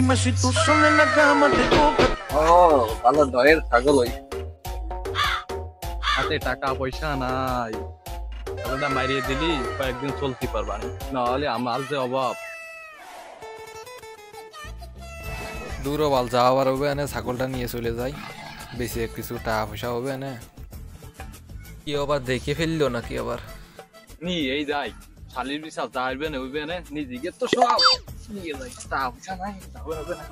ও ভালো দয়ের ছাগল ওই হাতে টাকা পয়সা নাই, ছাগলটা মারিয়ে দিলি কয়েকদিন চলতে পারবা নাহলে আমার যে অভাব। দূরও বাল যাওয়ার হবে এনে ছাগলটা নিয়ে চলে যাই, বেশি কিছু টাকা পয়সা হবে এনে। কি আবার দেখে ফেললো নাকি আবার? নি এই যাই শালির বিচার যাইবে না হইবে না, নিজেকে তো সব নিয়ে যাই, টাকা পয়সা নাই তাহলে হবে না।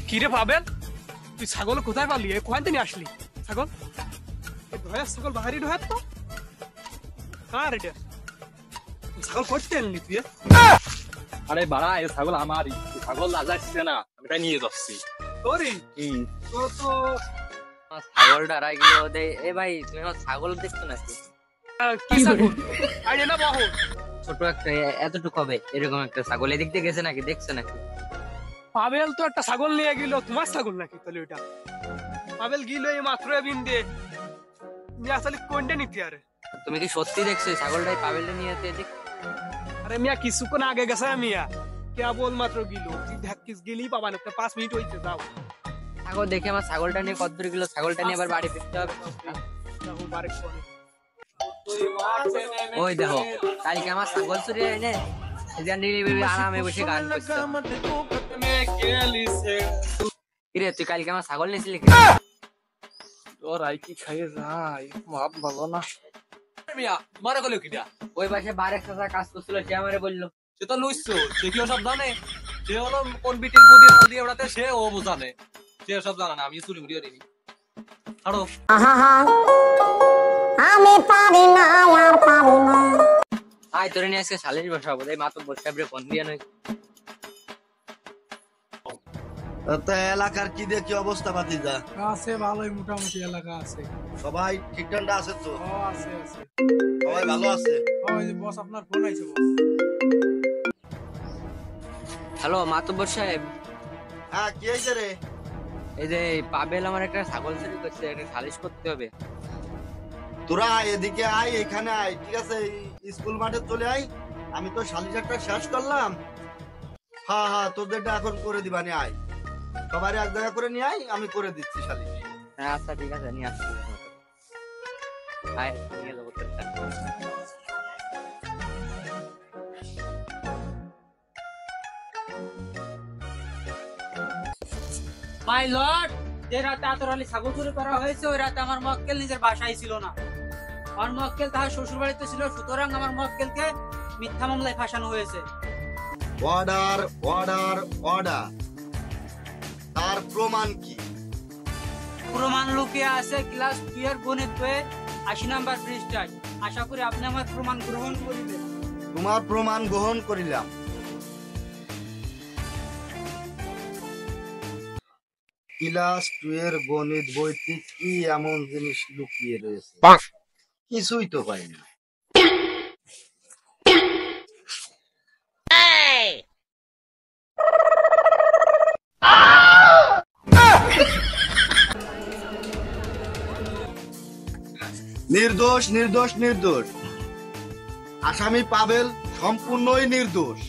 কিরে পাবেন, তুই ছাগল কোথায় পালি? কোয়ান থেকে আসলি ছাগল? ঢয়ার ছাগল বাহারি ঢয়ার তো কার এটা? ছাগল করতে আনলি তুই? আরে বাড়া এই ছাগল আমারই, ছাগল লাজাচ্ছে না, আমি তাই নিয়ে যাচ্ছি। তোরই? তো তো ছাগলটা রাই গেল দে। এ ভাই তুমি আমার ছাগল দেখছো নাকি? কি ছাগল? আরে না বাহু ছোট একটা এতটুকু হবে এরকম একটা ছাগল এদিক দিয়ে গেছে নাকি, দেখছো নাকি? পাবেল তো একটা ছাগল নিয়ে গেল, তোমার ছাগল নাকি তাহলে ওটা? পাবেল গিল এই মাত্র বিন দে, তুমি আসলে কোনটা নিতে? আরে তুমি কি সত্যি দেখছো ছাগলটাই পাবেলটা নিয়ে যেতে এদিক? আরে মিয়া কিছুক্ষণ আগে গেছে মিয়া, কেবল মাত্র গিল, তুই দেখ কিস গেলি পাবা না, 5 মিনিট হইছে। যাও ছাগল দেখে আমার ছাগলটা নিয়ে কত দূর গেল, ছাগলটা নিয়ে আবার বাড়ি ফিরতে হবে। ওই দেখো কালকে আমার ছাগল চুরি এনে আরামে বসে গান করছে। কিরে তুই কালকে আমার ছাগল নিয়েছিলি? তোর আই কি খাইয়ে যাই, মাপ ভালো না। মিয়া মারা গেল কিটা? ওই পাশে বারেক চাচা কাজ করছিল, সে আমারে বললো। সে তো লুইছো, সে কি সব জানে? সে হলো কোন বিটির বুদ্ধি না দিয়ে ওড়াতে, সে ও বোঝানে, সে সব জানে না। আমি চুরি মুড়িও নিনি। আরো আমি পারি না আর পারি না। আয় তোরে নিয়ে আজকে শালির বসাবো, এই মাত্র বসে ফোন দিয়ে নয়। এলাকার কি দেখি অবস্থা পাতি যা আছে? ভালোই মোটামুটি এলাকা আছে, সবাই ঠিক ঠান্ডা আছে তো? আছে আছে, সবাই ভালো আছে? বস আপনার ফোন আইছে বস। হ্যালো মাতব্বর সাহেব, হ্যাঁ কি হয়েছে রে? এই যে পাবেল আমার একটা ছাগল চুরি করছে, একটা সালিশ করতে হবে। তোরা এদিকে আয়, এখানে আয়, ঠিক আছে? স্কুল মাঠে চলে আয়, আমি তো শালিশারটা শেষ করলাম। হ্যাঁ হ্যাঁ তোদেরটা এখন করে দিবানি, আয় সবাই এক জায়গা করে নিয়ে আয়, আমি করে দিচ্ছি শালিশ। হ্যাঁ আচ্ছা ঠিক আছে, নিয়ে আসছি। আয় নিয়ে যাবো তোরটা। মাই লর্ড, যে রাতে আতরালি ছাগল চুরি করা হয়েছে ওই রাতে আমার মক্কেল নিজের বাসায় ছিল না। আমার মক্কেল তাহার শ্বশুর বাড়িতে ছিল, সুতরাং আমার মক্কেলকে মিথ্যা মামলায় ফাঁসানো হয়েছে। Order order order. তার প্রমাণ কি? প্রমাণ লুকিয়ে আছে ক্লাস 2 এর গণিত বইয়ে 80 নাম্বার পৃষ্ঠায়। আশা করি আপনি আমার প্রমাণ গ্রহণ করিবেন। তোমার প্রমাণ গ্রহণ করিলাম। ক্লাস 2 এর গণিত বইতে কি এমন জিনিস লুকিয়ে রয়েছে? কিছুই তো পাই না। নির্দোষ নির্দোষ নির্দোষ, আসামি পাবেল সম্পূর্ণই নির্দোষ।